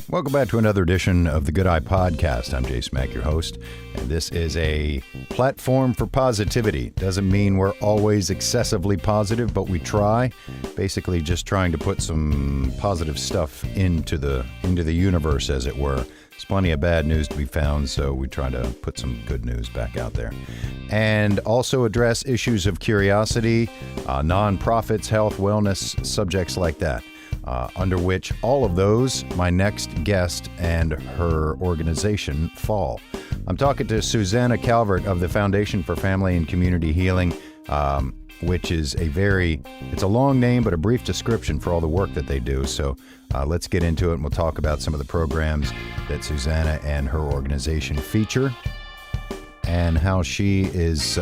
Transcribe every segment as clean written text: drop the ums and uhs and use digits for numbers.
Welcome back to another edition of the Good Eye Podcast. I'm Jace Mack, your host, and this is a platform for positivity. Doesn't mean we're always excessively positive, but we try. Basically, just trying to put some positive stuff into the universe, as it were. There's plenty of bad news to be found, so we try to put some good news back out there. And also address issues of curiosity, nonprofits, health, wellness, subjects like that. Under which all of those, my next guest and her organization fall. I'm talking to Susanna Calvert of the Foundation for Family and Community Healing, which is it's a long name, but a brief description for all the work that they do. So let's get into it, and we'll talk about some of the programs that Susanna and her organization feature, and how she is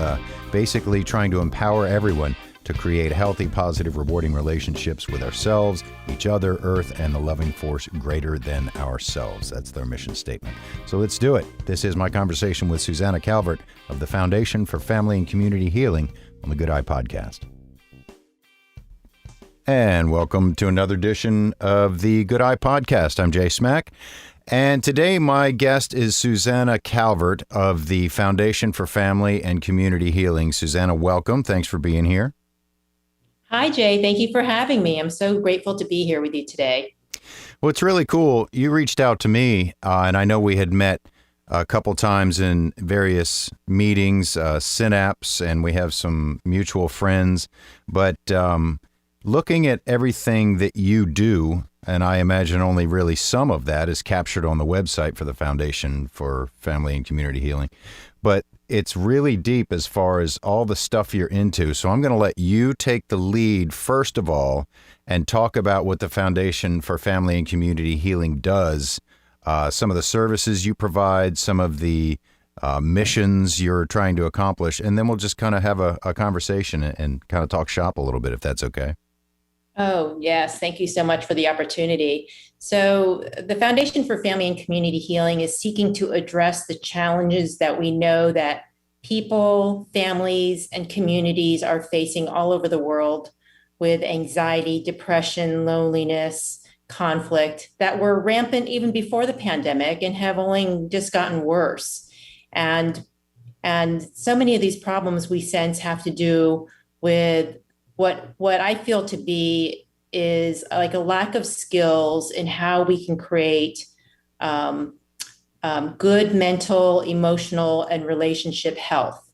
basically trying to empower everyone to create healthy, positive, rewarding relationships with ourselves, each other, Earth, and the loving force greater than ourselves. That's their mission statement. So let's do it. This is my conversation with Susanna Calvert of the Foundation for Family and Community Healing on the Good Eye Podcast. And welcome to another edition of the Good Eye Podcast. I'm Jay Smack. And today my guest is Susanna Calvert of the Foundation for Family and Community Healing. Susanna, welcome. Thanks for being here. Hi, Jay. Thank you for having me. I'm so grateful to be here with you today. Well, it's really cool. You reached out to me, and I know we had met a couple times in various meetings, Synapse, and we have some mutual friends. But looking at everything that you do, and I imagine only really some of that is captured on the website for the Foundation for Family and Community Healing. But it's really deep as far as all the stuff you're into. So I'm going to let you take the lead, first of all, and talk about what the Foundation for Family and Community Healing does, some of the services you provide, some of the missions you're trying to accomplish, and then we'll just kind of have a conversation and kind of talk shop a little bit, if that's okay. Oh, yes. Thank you so much for the opportunity. So the Foundation for Family and Community Healing is seeking to address the challenges that we know that people, families, and communities are facing all over the world with anxiety, depression, loneliness, conflict that were rampant even before the pandemic and have only just gotten worse. And so many of these problems we sense have to do with what I feel to be is like a lack of skills in how we can create good mental, emotional, and relationship health,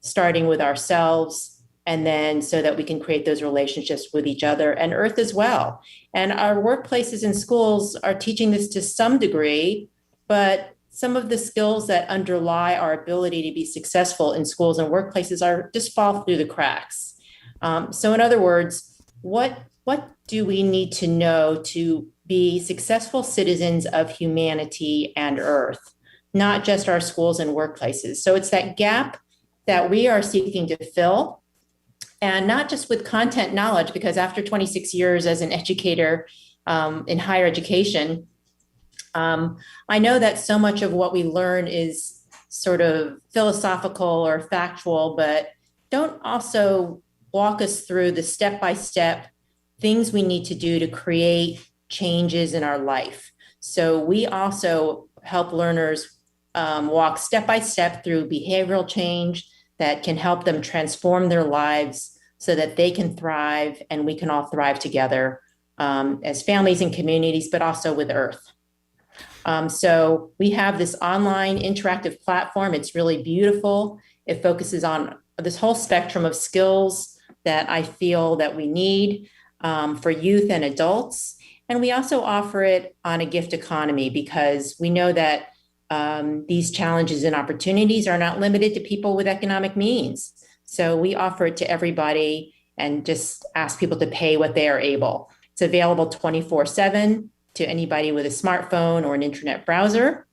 starting with ourselves, and then so that we can create those relationships with each other and Earth as well. And our workplaces and schools are teaching this to some degree, but some of the skills that underlie our ability to be successful in schools and workplaces are just fall through the cracks. So in other words, what do we need to know to be successful citizens of humanity and Earth, not just our schools and workplaces? So it's that gap that we are seeking to fill, and not just with content knowledge, because after 26 years as an educator in higher education, I know that so much of what we learn is sort of philosophical or factual, but don't also walk us through the step-by-step things we need to do to create changes in our life. So we also help learners walk step-by-step through behavioral change that can help them transform their lives so that they can thrive and we can all thrive together as families and communities, but also with Earth. So we have this online interactive platform. It's really beautiful. It focuses on this whole spectrum of skills that I feel that we need for youth and adults. And we also offer it on a gift economy because we know that these challenges and opportunities are not limited to people with economic means. So we offer it to everybody and just ask people to pay what they are able. It's available 24/7 to anybody with a smartphone or an internet browser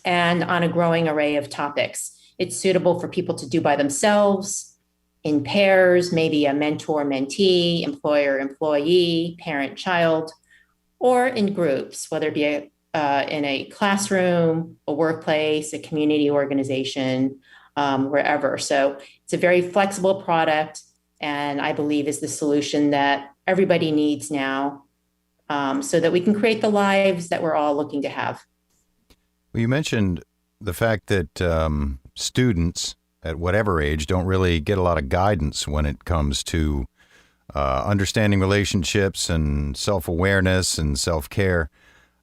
and on a growing array of topics. It's suitable for people to do by themselves, in pairs, maybe a mentor-mentee, employer-employee, parent-child, or in groups, whether it be in a classroom, a workplace, a community organization, wherever. So it's a very flexible product, and I believe is the solution that everybody needs now, so that we can create the lives that we're all looking to have. Well, you mentioned the fact that students at whatever age don't really get a lot of guidance when it comes to understanding relationships and self-awareness and self-care.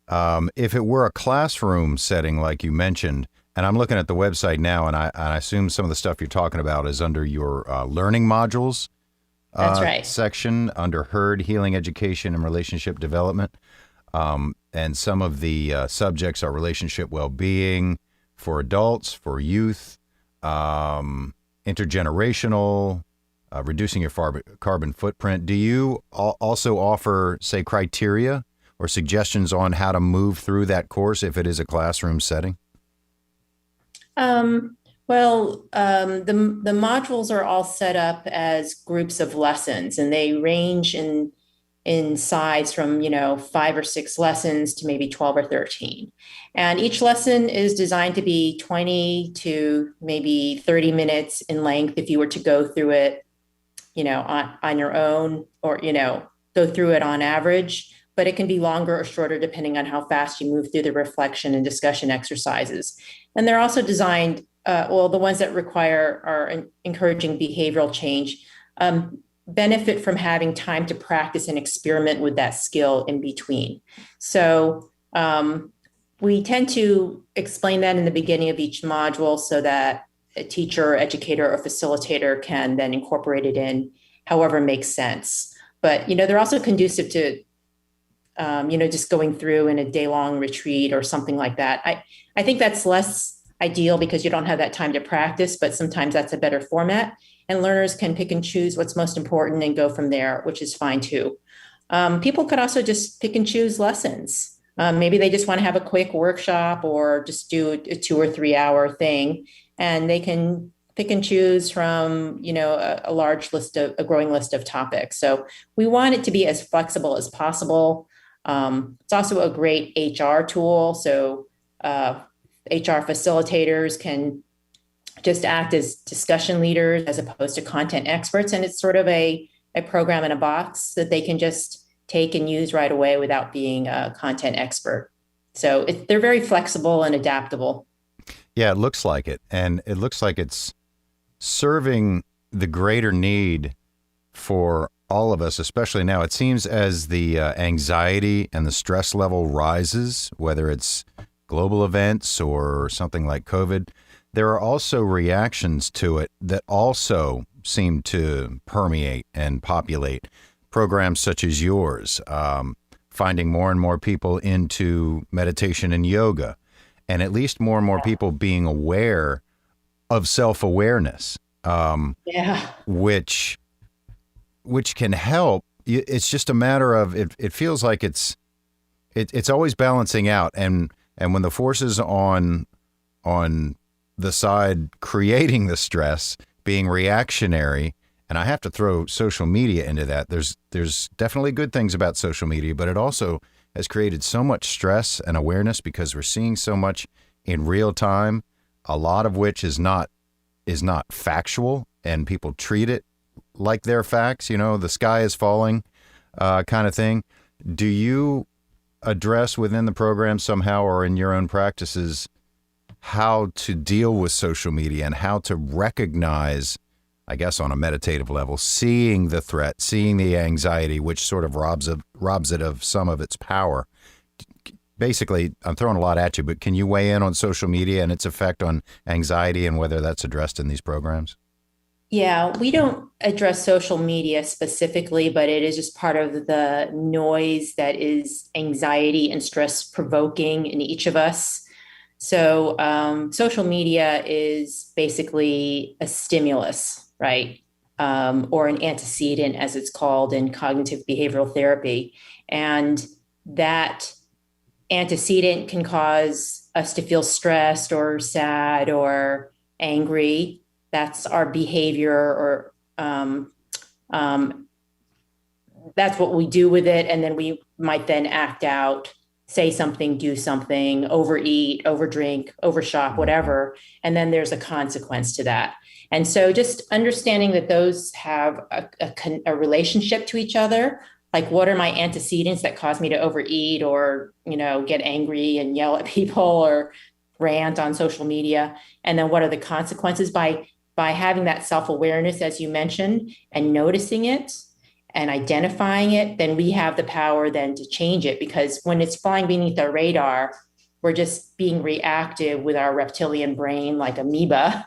If it were a classroom setting, like you mentioned, and I'm looking at the website now, and I assume some of the stuff you're talking about is under your learning modules That's right. section under HERD, Healing, Education, and Relationship Development. And some of the subjects are relationship well-being for adults, for youth, intergenerational, reducing your carbon footprint. Do you also offer, say, criteria or suggestions on how to move through that course if it is a classroom setting? The modules are all set up as groups of lessons, and they range in size from 5 or 6 lessons to maybe 12 or 13. And each lesson is designed to be 20 to maybe 30 minutes in length if you were to go through it, on your own, or go through it on average. But it can be longer or shorter depending on how fast you move through the reflection and discussion exercises. And they're also designed, the ones that are encouraging behavioral change, benefit from having time to practice and experiment with that skill in between. So we tend to explain that in the beginning of each module so that a teacher, educator, or facilitator can then incorporate it in however makes sense. But, they're also conducive to just going through in a day-long retreat or something like that. I think that's less ideal because you don't have that time to practice, but sometimes that's a better format. And learners can pick and choose what's most important and go from there, which is fine too. People could also just pick and choose lessons. Maybe they just want to have a quick workshop or just do a 2 or 3 hour thing, and they can pick and choose from, a growing list of topics. So we want it to be as flexible as possible. It's also a great HR tool. So HR facilitators can just act as discussion leaders as opposed to content experts. And it's sort of a program in a box that they can just take and use right away without being a content expert. So they're very flexible and adaptable. Yeah, it looks like it. And it looks like it's serving the greater need for all of us, especially now. It seems as the anxiety and the stress level rises, whether it's global events or something like COVID, there are also reactions to it that also seem to permeate and populate programs such as yours, finding more and more people into meditation and yoga, and at least more and more people being aware of self-awareness, which can help. It's just a matter of it feels like it's always balancing out, and when the forces on the side creating the stress being reactionary, and I have to throw social media into that. There's definitely good things about social media, but it also has created so much stress and awareness because we're seeing so much in real time, a lot of which is not factual, and people treat it like they're facts, the sky is falling kind of thing. Do you address within the program somehow or in your own practices how to deal with social media and how to recognize, I guess on a meditative level, seeing the threat, seeing the anxiety, which sort of robs it of some of its power? Basically, I'm throwing a lot at you, but can you weigh in on social media and its effect on anxiety and whether that's addressed in these programs? Yeah, we don't address social media specifically, but it is just part of the noise that is anxiety and stress provoking in each of us. So social media is basically a stimulus, right? Or an antecedent, as it's called in cognitive behavioral therapy. And that antecedent can cause us to feel stressed or sad or angry. That's our behavior, or that's what we do with it. And then we might then act out, say something, do something, overeat, overdrink, overshop, whatever. And then there's a consequence to that. And so just understanding that those have a relationship to each other, like what are my antecedents that cause me to overeat or, get angry and yell at people or rant on social media? And then what are the consequences by having that self-awareness, as you mentioned, and noticing it and identifying it, then we have the power then to change it. Because when it's flying beneath our radar, we're just being reactive with our reptilian brain like amoeba.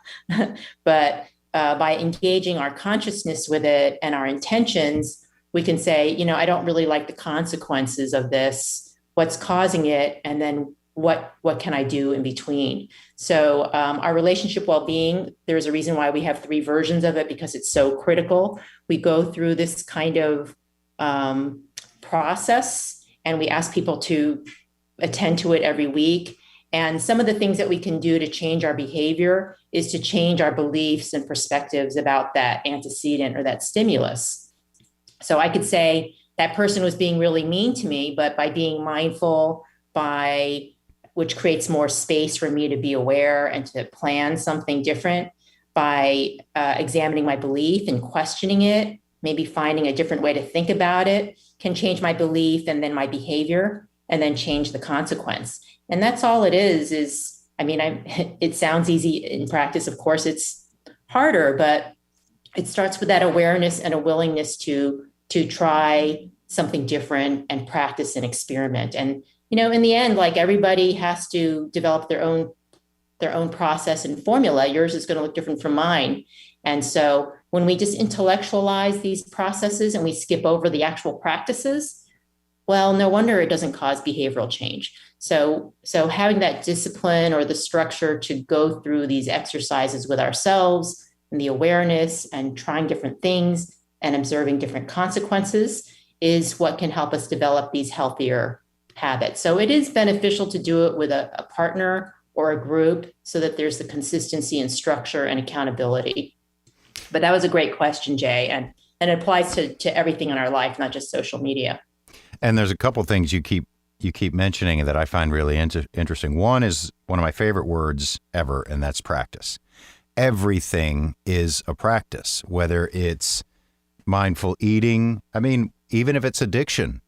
But by engaging our consciousness with it and our intentions, we can say, I don't really like the consequences of this. What's causing it? And then what can I do in between? So our relationship well-being, there's a reason why we have 3 versions of it, because it's so critical. We go through this kind of process, and we ask people to attend to it every week. And some of the things that we can do to change our behavior is to change our beliefs and perspectives about that antecedent or that stimulus. So I could say that person was being really mean to me, but by being mindful, which creates more space for me to be aware and to plan something different, by examining my belief and questioning it, maybe finding a different way to think about it, can change my belief and then my behavior, and then change the consequence. And that's all it is, it sounds easy in practice. Of course, it's harder, but it starts with that awareness and a willingness to try something different and practice and experiment. And, in the end, like everybody has to develop their own process and formula. Yours is going to look different from mine. And so when we just intellectualize these processes and we skip over the actual practices, well, no wonder it doesn't cause behavioral change. So having that discipline or the structure to go through these exercises with ourselves and the awareness and trying different things and observing different consequences is what can help us develop these healthier habits. So it is beneficial to do it with a partner or a group so that there's the consistency and structure and accountability. But that was a great question, Jay, and it applies to everything in our life, not just social media. And there's a couple things you keep mentioning that I find really interesting. One is one of my favorite words ever, and that's practice. Everything is a practice, whether it's mindful eating. I mean, even if it's addiction,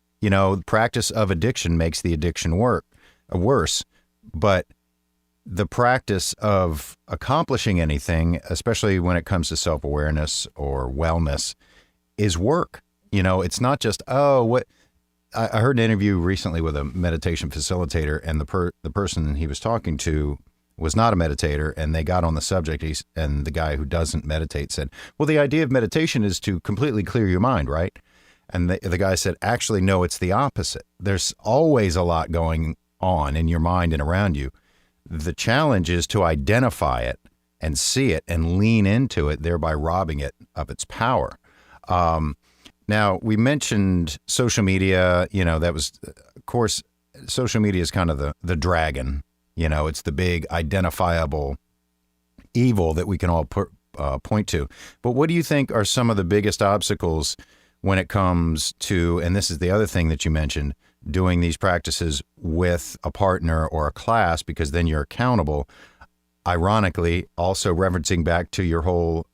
practice of addiction makes the addiction worse. But the practice of accomplishing anything, especially when it comes to self-awareness or wellness, is work. It's not just, I heard an interview recently with a meditation facilitator, and the person he was talking to was not a meditator, and they got on the subject, and the guy who doesn't meditate said, well, the idea of meditation is to completely clear your mind, right? And the guy said, actually, no, it's the opposite. There's always a lot going on in your mind and around you. The challenge is to identify it and see it and lean into it, thereby robbing it of its power. Now, we mentioned social media, that was, of course, social media is kind of the dragon. It's the big identifiable evil that we can all point to. But what do you think are some of the biggest obstacles when it comes to, and this is the other thing that you mentioned, doing these practices with a partner or a class, because then you're accountable, ironically, also referencing back to your whole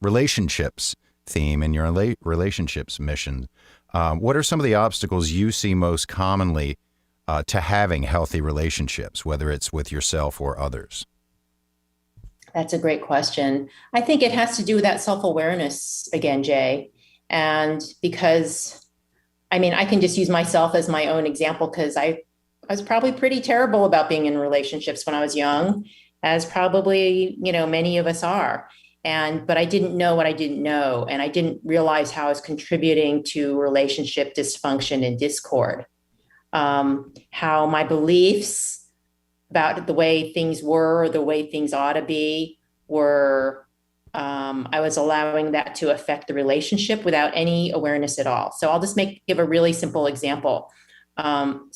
relationships theme and your relationships mission. What are some of the obstacles you see most commonly to having healthy relationships, whether it's with yourself or others? That's a great question. I think it has to do with that self-awareness again, Jay. And because, I can just use myself as my own example, because I was probably pretty terrible about being in relationships when I was young, as probably, many of us are. But I didn't know what I didn't know. And I didn't realize how I was contributing to relationship dysfunction and discord. How my beliefs about the way things were, or the way things ought to be, were, I was allowing that to affect the relationship without any awareness at all. So I'll just give a really simple example. Those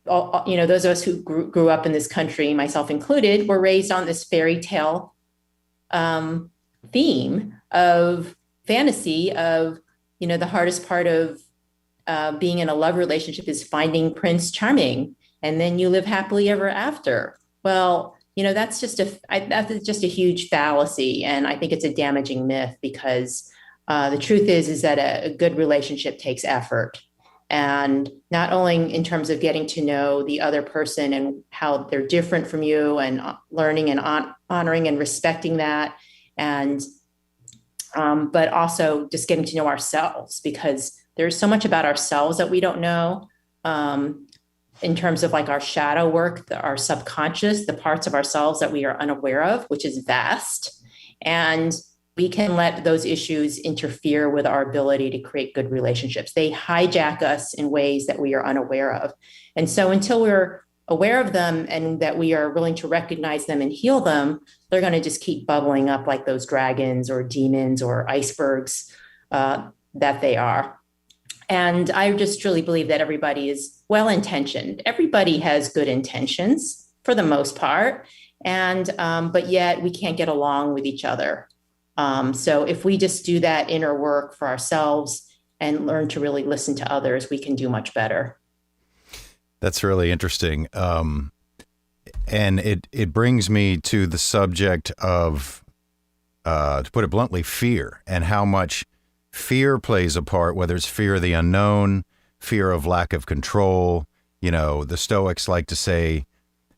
of us who grew up in this country, myself included, were raised on this fairy tale theme of fantasy of, the hardest part of being in a love relationship is finding Prince Charming, and then you live happily ever after. Well, that's just a huge fallacy. And I think it's a damaging myth, because The truth is that a good relationship takes effort. And not only in terms of getting to know the other person and how they're different from you, and learning and honoring and respecting that, and but also just getting to know ourselves, because there's so much about ourselves that we don't know, in terms of like our shadow work, our subconscious, the parts of ourselves that we are unaware of, which is vast. And we can let those issues interfere with our ability to create good relationships. They hijack us in ways that we are unaware of. And so until we're aware of them and that we are willing to recognize them and heal them, they're going to just keep bubbling up like those dragons or demons or icebergs that they are. And I just truly believe that everybody is well-intentioned. Everybody has good intentions for the most part. And but yet we can't get along with each other. So if we just do that inner work for ourselves and learn to really listen to others, we can do much better. That's really interesting. And it brings me to the subject of, to put it bluntly, fear, and how much fear plays a part, whether it's fear of the unknown, fear of lack of control. You know, the Stoics like to say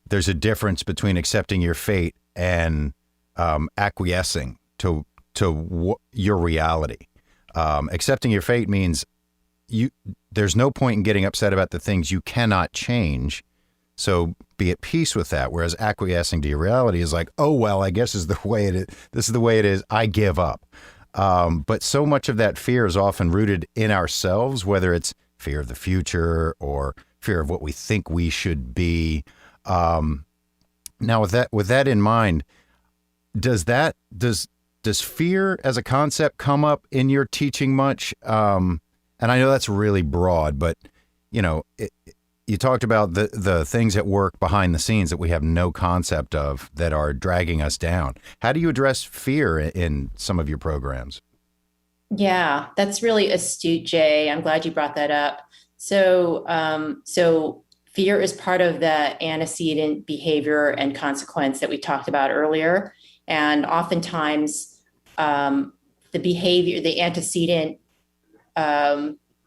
there's a difference between accepting your fate and acquiescing to your reality. Accepting your fate means there's no point in getting upset about the things you cannot change. So be at peace with that. Whereas acquiescing to your reality is like, oh, well, I guess this is the way it is. This is the way it is. I give up. But so much of that fear is often rooted in ourselves, whether it's fear of the future or fear of what we think we should be. Now, with that in mind, does fear as a concept come up in your teaching much? And I know that's really broad, but you know, you talked about the things at work behind the scenes that we have no concept of that are dragging us down. How do you address fear in some of your programs? Yeah, that's really astute, Jay. I'm glad you brought that up. So fear is part of the antecedent behavior and consequence that we talked about earlier. And oftentimes, the antecedent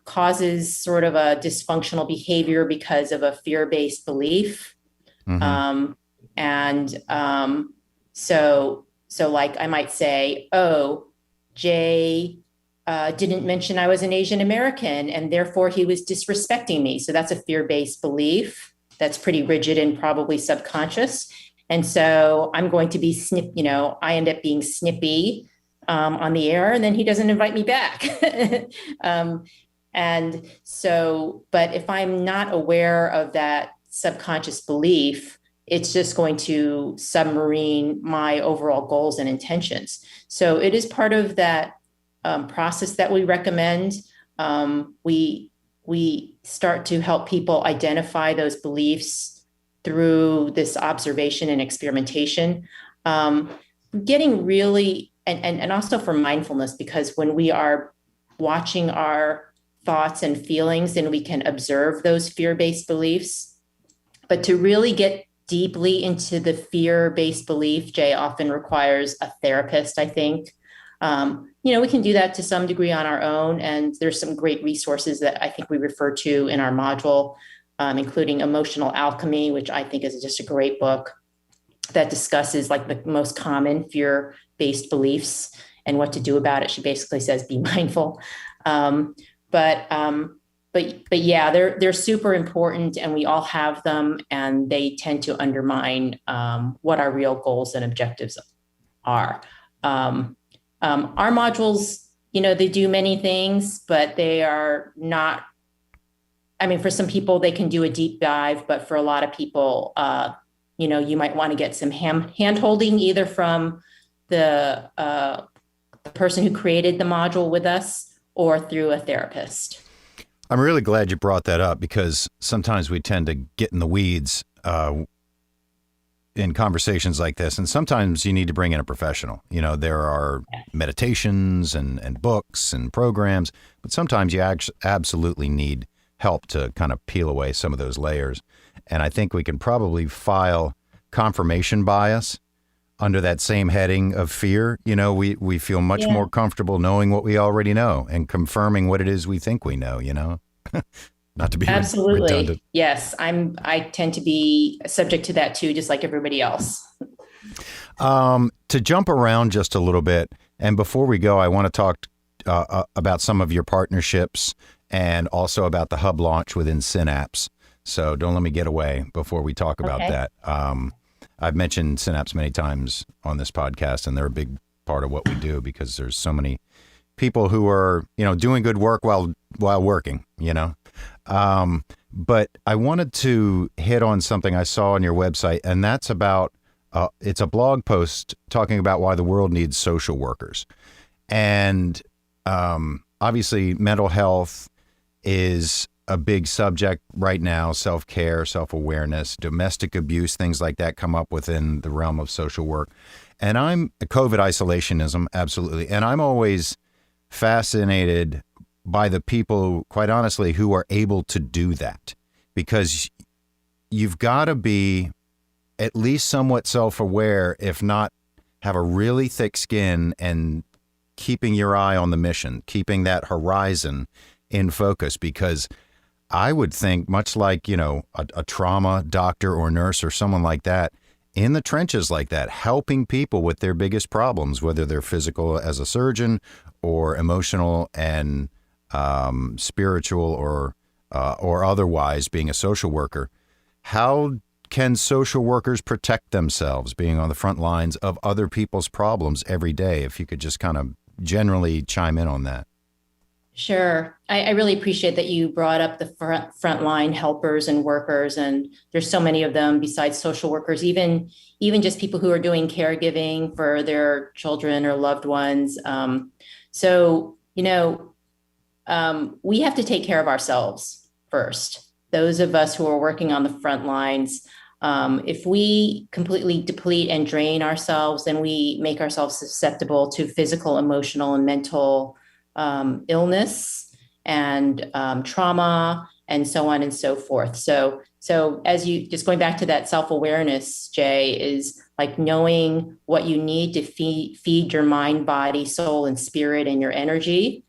causes sort of a dysfunctional behavior because of a fear-based belief. Mm-hmm. So like I might say, oh, Jay didn't mention I was an Asian American, and therefore he was disrespecting me. So that's a fear-based belief that's pretty rigid and probably subconscious. And so I'm going to be I end up being snippy on the air, and then he doesn't invite me back. And so, but if I'm not aware of that subconscious belief, it's just going to submarine my overall goals and intentions. So it is part of that process that we recommend. We start to help people identify those beliefs through this observation and experimentation, getting really, and also for mindfulness, because when we are watching our thoughts and feelings, then we can observe those fear-based beliefs. But to really get deeply into the fear-based belief, Jay, often requires a therapist, I think. We can do that to some degree on our own, and there's some great resources that I think we refer to in our module, including Emotional Alchemy, which I think is just a great book that discusses like the most common fear-based beliefs and what to do about it. She basically says, be mindful. But yeah, they're super important, and we all have them, and they tend to undermine what our real goals and objectives are. Our modules, they do many things, but they are not. I mean, for some people, they can do a deep dive, but for a lot of people, you might want to get some hand-holding either from the person who created the module with us or through a therapist. I'm really glad you brought that up, because sometimes we tend to get in the weeds in conversations like this. And sometimes you need to bring in a professional. There are meditations and books and programs, but sometimes you absolutely need help to kind of peel away some of those layers. And I think we can probably file confirmation bias under that same heading of fear. We feel much more comfortable knowing what we already know and confirming what it is we think we know, not to be Absolutely. redundant. Yes. I tend to be subject to that too, just like everybody else. To jump around just a little bit, and before we go, I want to talk about some of your partnerships and also about the hub launch within Synapse. So don't let me get away before we talk about that. I've mentioned Synapse many times on this podcast, and they're a big part of what we do because there's so many people who are, doing good work while working, But I wanted to hit on something I saw on your website, and that's about, it's a blog post talking about why the world needs social workers. And obviously mental health is a big subject right now. Self-care, self-awareness, domestic abuse, things like that come up within the realm of social work. And COVID isolationism, absolutely. And I'm always fascinated by the people, quite honestly, who are able to do that, because you've got to be at least somewhat self-aware, if not have a really thick skin, and keeping your eye on the mission, keeping that horizon in focus, because I would think much like, a trauma doctor or nurse or someone like that in the trenches like that, helping people with their biggest problems, whether they're physical as a surgeon or emotional and spiritual or otherwise, being a social worker. How can social workers protect themselves being on the front lines of other people's problems every day? If you could just kind of generally chime in on that. Sure. I really appreciate that you brought up the frontline helpers and workers, and there's so many of them besides social workers, even just people who are doing caregiving for their children or loved ones. We have to take care of ourselves first. Those of us who are working on the front lines, if we completely deplete and drain ourselves, then we make ourselves susceptible to physical, emotional, and mental illness and trauma, and so on and so forth. So as you just going back to that self-awareness, Jay, is like knowing what you need to feed your mind, body, soul, and spirit, and your energy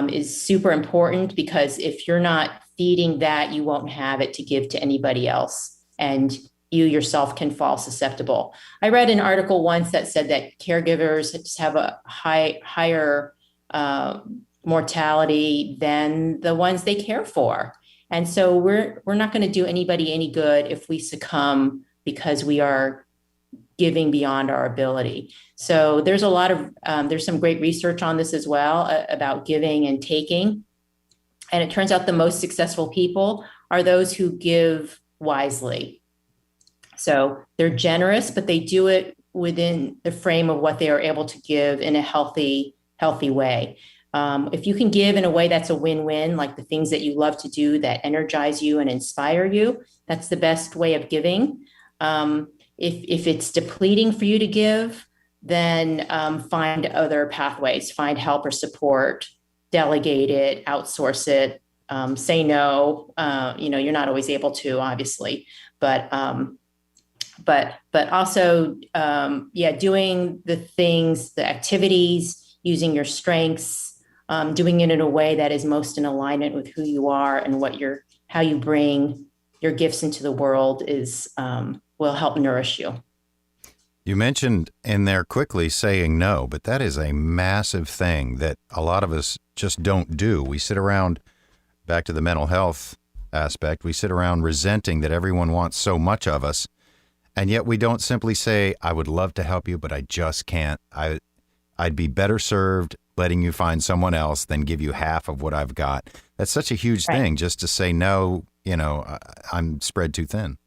is super important, because if you're not feeding that, you won't have it to give to anybody else, and you yourself can fall susceptible. I read an article once that said that caregivers just have a higher mortality than the ones they care for. And so we're not going to do anybody any good if we succumb because we are giving beyond our ability. So there's a lot of, there's some great research on this as well about giving and taking. And it turns out the most successful people are those who give wisely. So they're generous, but they do it within the frame of what they are able to give in a healthy way. If you can give in a way that's a win-win, like the things that you love to do that energize you and inspire you, that's the best way of giving. If it's depleting for you to give, then find other pathways, find help or support, delegate it, outsource it, say no. You're not always able to, obviously, but also, doing the things, the activities, using your strengths, doing it in a way that is most in alignment with who you are and how you bring your gifts into the world will help nourish you. You mentioned in there quickly saying no, but that is a massive thing that a lot of us just don't do. We sit around, back to the mental health aspect, we sit around resenting that everyone wants so much of us. And yet we don't simply say, I would love to help you, but I just can't. I'd be better served letting you find someone else than give you half of what I've got. That's such a huge thing, just to say no, I'm spread too thin.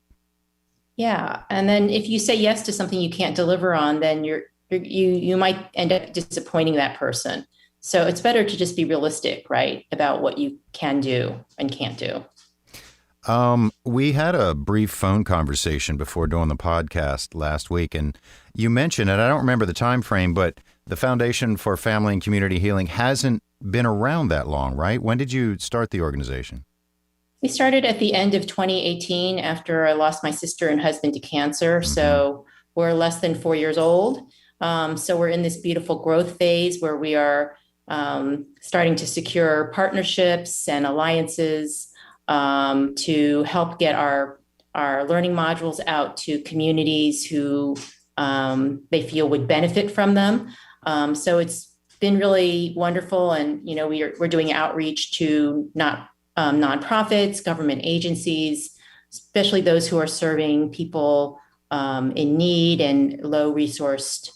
Yeah. And then if you say yes to something you can't deliver on, then you might end up disappointing that person. So it's better to just be realistic, right, about what you can do and can't do. We had a brief phone conversation before doing the podcast last week, and you mentioned, and I don't remember the time frame, but the Foundation for Family and Community Healing hasn't been around that long, right? When did you start the organization? We started at the end of 2018 after I lost my sister and husband to cancer. Mm-hmm. So we're less than 4 years old. So we're in this beautiful growth phase where we are starting to secure partnerships and alliances to help get our learning modules out to communities who they feel would benefit from them. So it's been really wonderful. And, we're doing outreach to nonprofits, government agencies, especially those who are serving people in need and low-resourced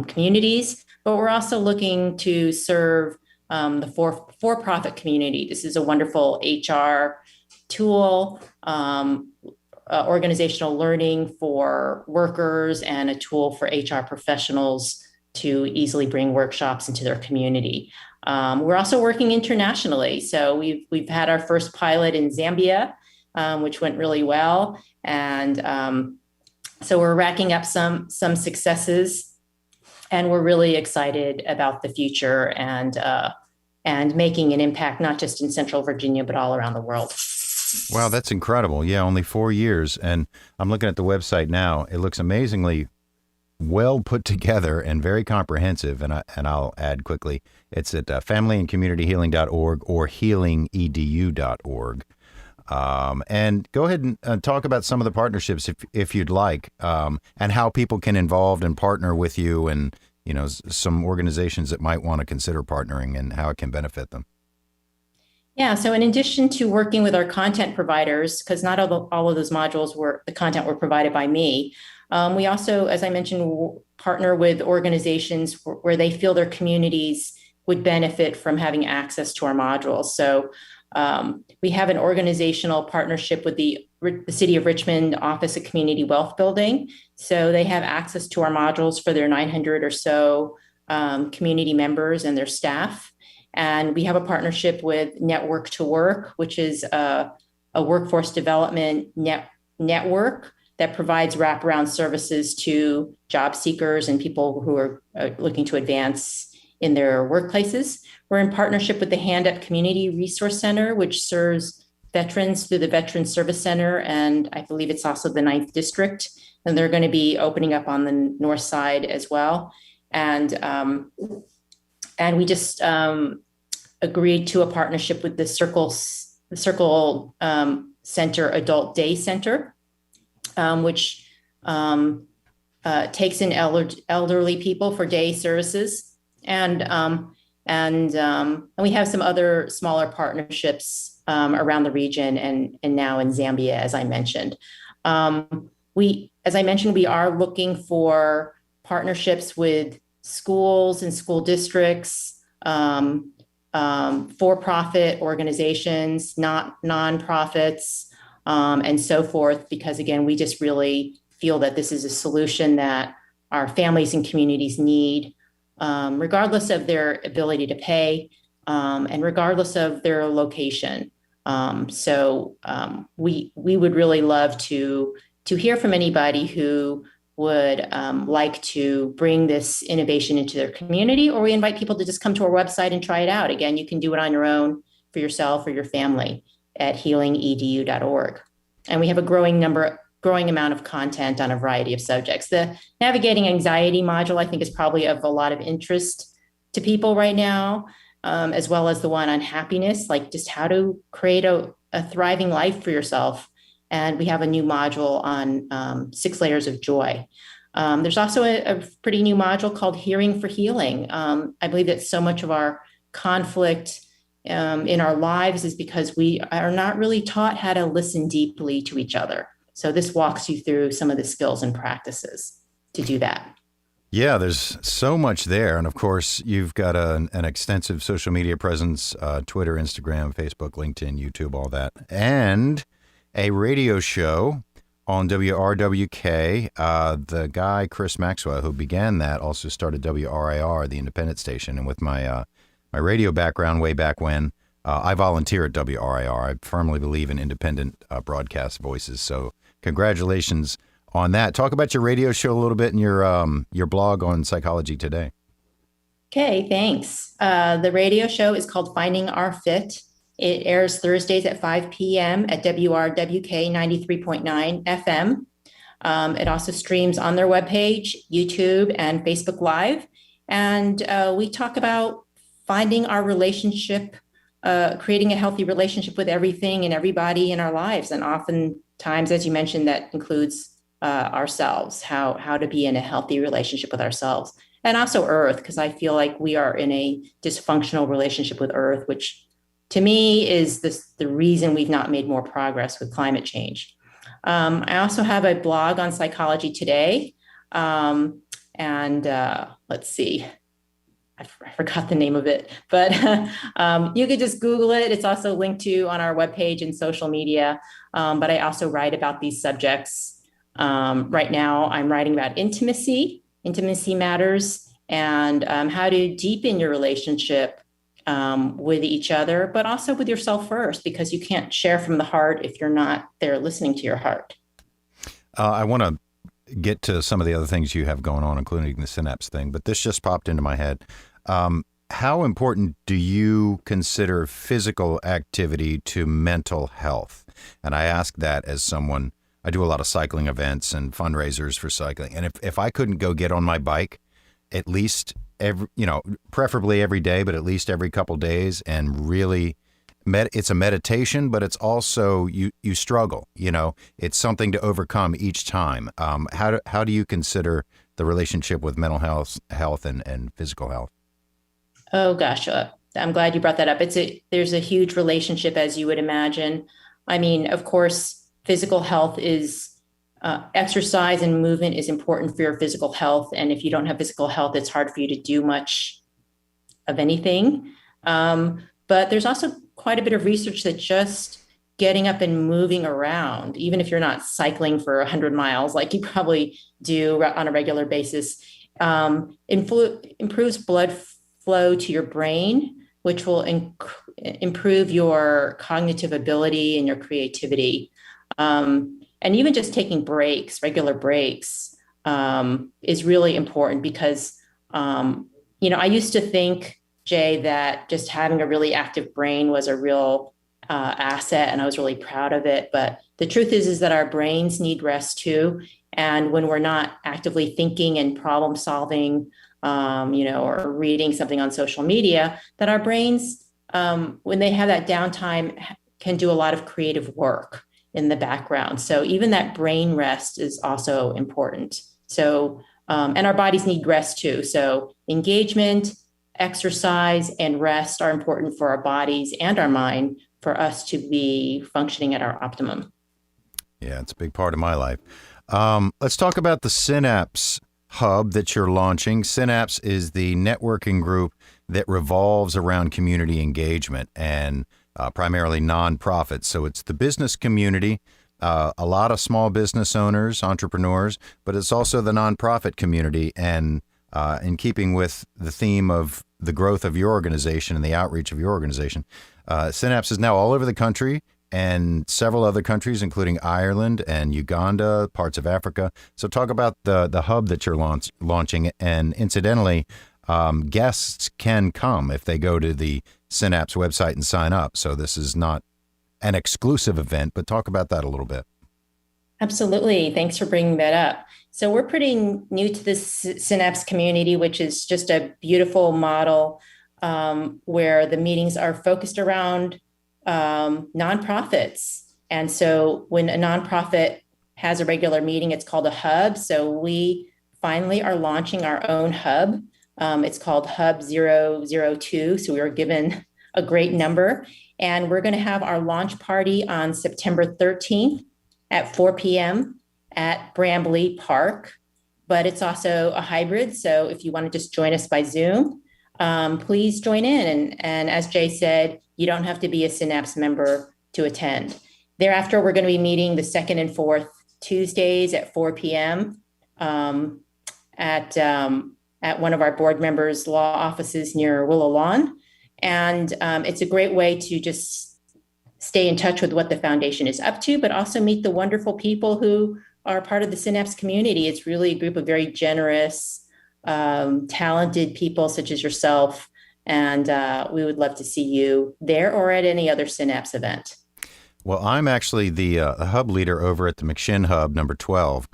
communities. But we're also looking to serve the for-profit community. This is a wonderful HR tool, organizational learning for workers, and a tool for HR professionals to easily bring workshops into their community. We're also working internationally. So we've had our first pilot in Zambia, which went really well. And so we're racking up some successes, and we're really excited about the future and making an impact, not just in Central Virginia, but all around the world. Wow, that's incredible. Yeah, only 4 years. And I'm looking at the website now. It looks amazingly well put together and very comprehensive. And I'll add quickly, it's at familyandcommunityhealing.org or healingedu.org. And go ahead and talk about some of the partnerships if you'd like, and how people can involve and partner with you, and some organizations that might want to consider partnering and how it can benefit them. Yeah, so in addition to working with our content providers, because not all of those modules were provided by me, we also, as I mentioned, partner with organizations where they feel their communities would benefit from having access to our modules. So we have an organizational partnership with the City of Richmond Office of Community Wealth Building. So they have access to our modules for their 900 or so community members and their staff. And we have a partnership with Network to Work, which is a workforce development network that provides wraparound services to job seekers and people who are looking to advance in their workplaces. We're in partnership with the Hand Up Community Resource Center, which serves veterans through the Veterans Service Center, and I believe it's also the 9th District. And they're going to be opening up on the north side as well. And we just agreed to a partnership with the Circle Center Adult Day Center, which takes in elderly people for day services, and we have some other smaller partnerships around the region and now in Zambia, as I mentioned. We are looking for partnerships with schools and school districts, for-profit organizations, not nonprofits, and so forth, because again, we just really feel that this is a solution that our families and communities need, regardless of their ability to pay, and regardless of their location. So we would really love to hear from anybody who would like to bring this innovation into their community, or we invite people to just come to our website and try it out. Again, you can do it on your own for yourself or your family at healingedu.org. And we have a growing amount of content on a variety of subjects. The Navigating Anxiety module, I think, is probably of a lot of interest to people right now, as well as the one on happiness, like just how to create a thriving life for yourself. And we have a new module on 6 layers of joy. There's also a pretty new module called Hearing for Healing. I believe that so much of our conflict in our lives is because we are not really taught how to listen deeply to each other. So this walks you through some of the skills and practices to do that. Yeah, there's so much there. And of course, you've got an extensive social media presence, Twitter, Instagram, Facebook, LinkedIn, YouTube, all that. And a radio show on WRWK. The guy, Chris Maxwell, who began that, also started WRIR, the independent station. And with my radio background way back when, I volunteer at WRIR. I firmly believe in independent broadcast voices. So congratulations on that. Talk about your radio show a little bit and your blog on Psychology Today. Okay, thanks. The radio show is called Finding Our Fit. It airs Thursdays at 5 p.m. at WRWK 93.9 FM. It also streams on their webpage, YouTube, and Facebook Live. And we talk about finding our relationship, creating a healthy relationship with everything and everybody in our lives. And oftentimes, as you mentioned, that includes ourselves, how to be in a healthy relationship with ourselves. And also Earth, because I feel like we are in a dysfunctional relationship with Earth, which to me is the reason we've not made more progress with climate change. I also have a blog on Psychology Today. Let's see, I forgot the name of it, but you could just Google it. It's also linked to on our webpage and social media. But I also write about these subjects. Right now, I'm writing about intimacy matters, and how to deepen your relationship with each other, but also with yourself first, because you can't share from the heart if you're not there listening to your heart. I want to get to some of the other things you have going on, including the Synapse thing, but this just popped into my head. How important do you consider physical activity to mental health? And I ask that as someone, I do a lot of cycling events and fundraisers for cycling. And if I couldn't go get on my bike, at least preferably every day, but at least every couple days, and really it's a meditation, but it's also, you struggle, it's something to overcome each time. How do you consider the relationship with mental health and physical health? Oh gosh, I'm glad you brought that up. There's a huge relationship, as you would imagine. I mean, of course, physical health is exercise and movement is important for your physical health. And if you don't have physical health, it's hard for you to do much of anything. But there's also quite a bit of research that just getting up and moving around, even if you're not cycling for 100 miles, like you probably do on a regular basis, improves blood flow to your brain, which will improve your cognitive ability and your creativity. And even just taking breaks, regular breaks, is really important because, I used to think, Jay, that just having a really active brain was a real asset, and I was really proud of it. But the truth is that our brains need rest too. And when we're not actively thinking and problem solving, or reading something on social media, that our brains, when they have that downtime, can do a lot of creative work in the background. So even that brain rest is also important. So, and our bodies need rest too. So engagement, exercise, and rest are important for our bodies and our mind for us to be functioning at our optimum. Yeah, it's a big part of my life. Let's talk about the Synapse Hub that you're launching. Synapse is the networking group that revolves around community engagement and primarily nonprofits. So it's the business community, a lot of small business owners, entrepreneurs, but it's also the nonprofit community. And in keeping with the theme of the growth of your organization and the outreach of your organization, Synapse is now all over the country and several other countries, including Ireland and Uganda, parts of Africa. So talk about the hub that you're launching. And incidentally, guests can come if they go to the Synapse website and sign up. So this is not an exclusive event, but talk about that a little bit. Absolutely. Thanks for bringing that up. So we're pretty new to this Synapse community, which is just a beautiful model where the meetings are focused around nonprofits. And so when a nonprofit has a regular meeting, it's called a hub. So we finally are launching our own hub. It's called Hub 002. So we were given a great number. And we're going to have our launch party on September 13th at 4 p.m. at Brambley Park. But it's also a hybrid. So if you want to just join us by Zoom, please join in. And as Jay said, you don't have to be a Synapse member to attend. Thereafter, we're going to be meeting the second and fourth Tuesdays at 4 p.m. At one of our board members' law offices near Willow Lawn. And it's a great way to just stay in touch with what the foundation is up to, but also meet the wonderful people who are part of the Synapse community. It's really a group of very generous, talented people such as yourself. And we would love to see you there or at any other Synapse event. Well, I'm actually the hub leader over at the McShin Hub number 12.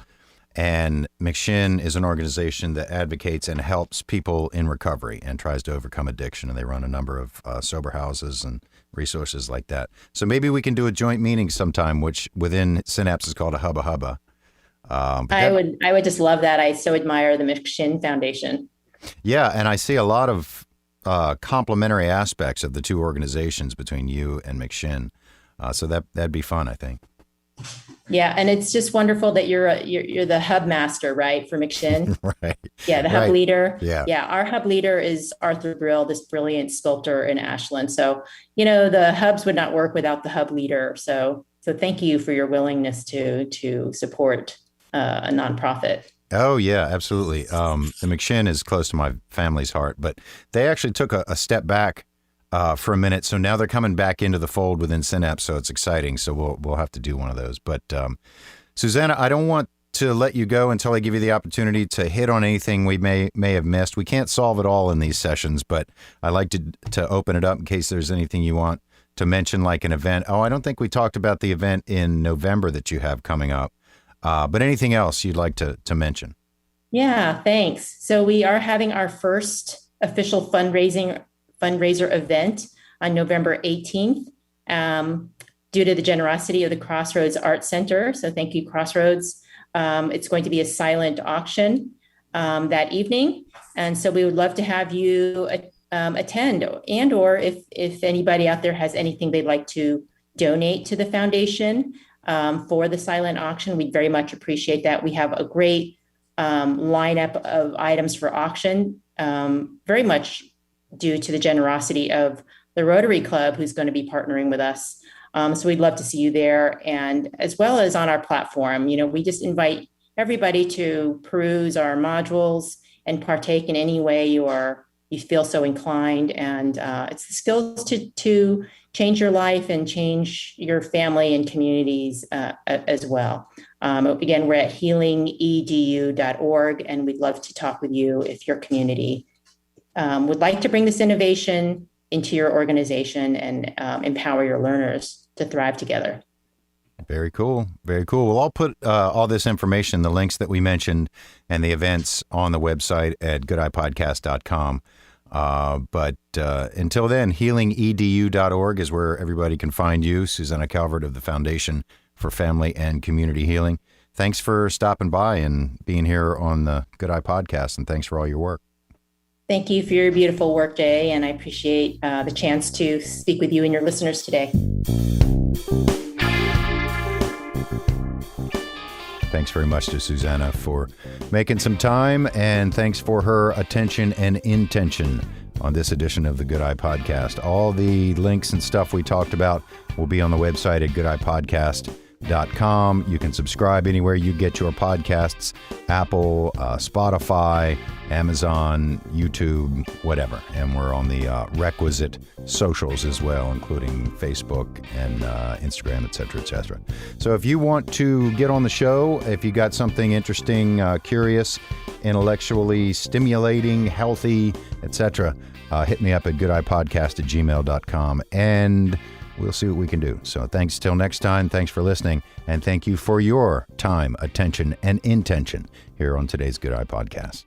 And McShin is an organization that advocates and helps people in recovery and tries to overcome addiction. And they run a number of sober houses and resources like that. So maybe we can do a joint meeting sometime, which within Synapse is called a Hubba Hubba. I would just love that. I so admire the McShin Foundation. Yeah, and I see a lot of complementary aspects of the two organizations between you and McShin. So that'd be fun, I think. Yeah, and it's just wonderful that you're the hub master, right, for McShin? Right. Yeah, the hub leader. Yeah. Our hub leader is Arthur Brill, this brilliant sculptor in Ashland. So, the hubs would not work without the hub leader. So thank you for your willingness to support a nonprofit. Oh, yeah, absolutely. The McShin is close to my family's heart, but they actually took a step back for a minute. So now they're coming back into the fold within Synapse. So it's exciting. So we'll have to do one of those. But Susanna, I don't want to let you go until I give you the opportunity to hit on anything we may have missed. We can't solve it all in these sessions, but I like to open it up in case there's anything you want to mention, like an event. Oh, I don't think we talked about the event in November that you have coming up. But anything else you'd like to mention? Yeah, thanks. So we are having our first official fundraiser event on November 18th, due to the generosity of the Crossroads Art Center. So thank you, Crossroads. It's going to be a silent auction that evening. And so we would love to have you attend, and or if anybody out there has anything they'd like to donate to the foundation for the silent auction, we'd very much appreciate that. We have a great lineup of items for auction, very much due to the generosity of the Rotary Club, who's going to be partnering with us. So we'd love to see you there, and as well as on our platform. We just invite everybody to peruse our modules and partake in any way you feel so inclined. And it's the skills to change your life and change your family and communities as well. Again, we're at healingedu.org, and we'd love to talk with you if your community would like to bring this innovation into your organization and empower your learners to thrive together. Very cool. Very cool. We'll all put all this information, the links that we mentioned and the events on the website at goodeyepodcast.com. But until then, healingedu.org is where everybody can find you. Susanna Calvert of the Foundation for Family and Community Healing. Thanks for stopping by and being here on the Good Eye Podcast, and thanks for all your work. Thank you for your beautiful work, Jay, and I appreciate the chance to speak with you and your listeners today. Thanks very much to Susanna for making some time, and thanks for her attention and intention on this edition of the Good Eye Podcast. All the links and stuff we talked about will be on the website at goodeyepodcast.com. You can subscribe anywhere you get your podcasts, Apple, Spotify, Amazon, YouTube, whatever. And we're on the requisite socials as well, including Facebook and Instagram, et cetera, et cetera. So if you want to get on the show, if you got something interesting, curious, intellectually stimulating, healthy, et cetera, hit me up at goodeyepodcast@gmail.com, and we'll see what we can do. So thanks till next time. Thanks for listening. And thank you for your time, attention, and intention here on today's Good Eye Podcast.